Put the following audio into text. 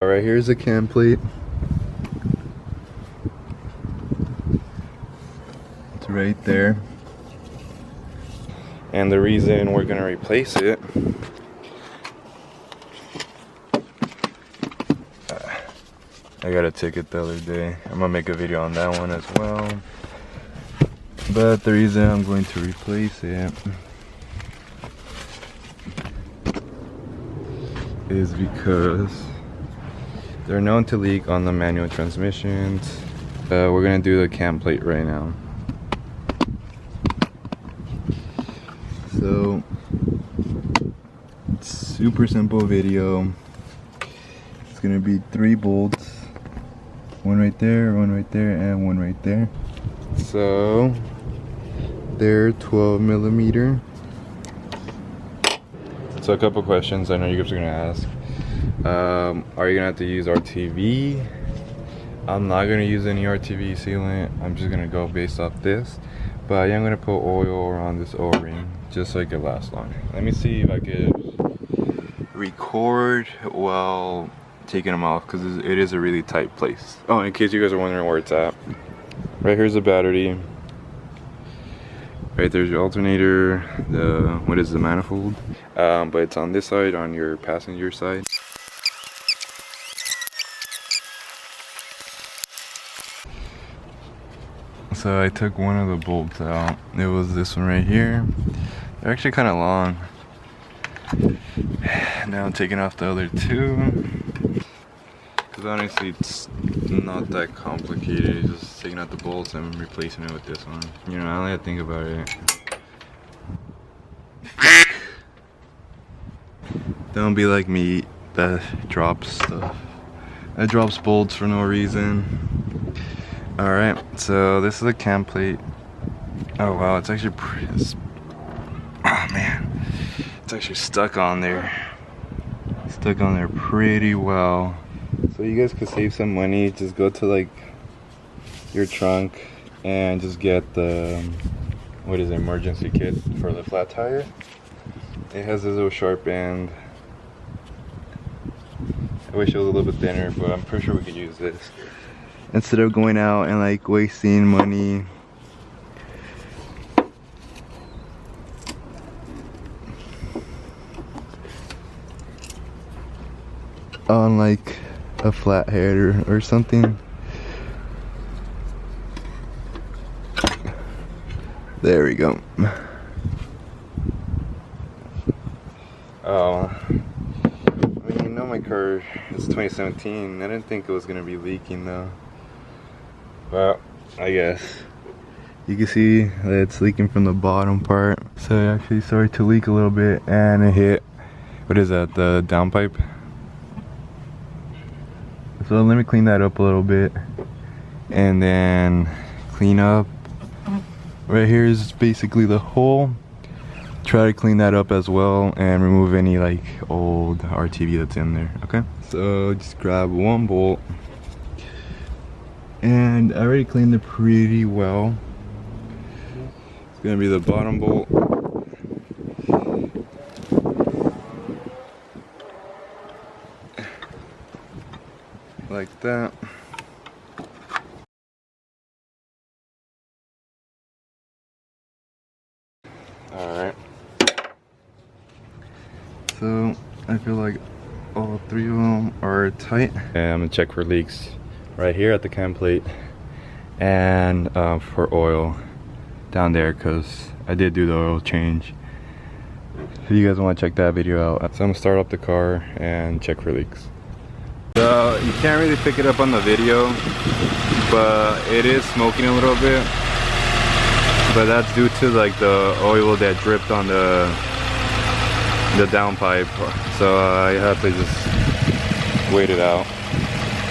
Alright, here's the cam plate. It's right there. And the reason we're gonna replace it, I got a ticket the other day. I'm gonna make a video on that one as well. But the reason I'm going to replace it is because they're known to leak on the manual transmissions. We're gonna do the cam plate right now. So, super simple video. It's gonna be 3 bolts. One right there, and one right there. So, they're 12 millimeter. So a couple questions I know you guys are gonna ask. Are you gonna have to use RTV? I'm not gonna use any RTV sealant. I'm just gonna go based off this. But I am gonna put oil around this O-ring just so it can last longer. Let me see if I could record while taking them off, because it is a really tight place. Oh, in case you guys are wondering where it's at, right here's the battery. Right there's your alternator, the manifold, but it's on this side, on your passenger side. So I took one of the bolts out. It was this one right here. They're actually kind of long. Now I'm taking off the other 2. Because honestly, it's not that complicated. It's just taking out the bolts and replacing it with this one. You know, I only have to think about it. Don't be like me that drops stuff. That drops bolts for no reason. Alright, so this is a cam plate. Oh wow, it's actually oh man. It's actually stuck on there. Stuck on there pretty well. So you guys could save some money. Just go to like your trunk and just get the emergency kit for the flat tire. It has this little sharp end. I wish it was a little bit thinner, but I'm pretty sure we could use this instead of going out and like wasting money. On like a flathead or something. There we go. Oh, I mean, you know, my car is 2017. I didn't think it was gonna be leaking though. Well, I guess you can see that it's leaking from the bottom part. So it actually started to leak a little bit, and it hit, what is that, the downpipe? So let me clean that up a little bit, and then clean up. Right here is basically the hole. Try to clean that up as well and remove any like old RTV that's in there. Okay, so just grab one bolt, and I already cleaned it pretty well. It's gonna be the bottom bolt. Like that. Alright. So I feel like all 3 of them are tight. And I'm gonna check for leaks right here at the cam plate, and for oil down there, because I did do the oil change. If you guys want to check that video out. So I'm gonna start up the car and check for leaks. So you can't really pick it up on the video, but it is smoking a little bit. But that's due to like the oil that dripped on the downpipe. So I have to just wait it out.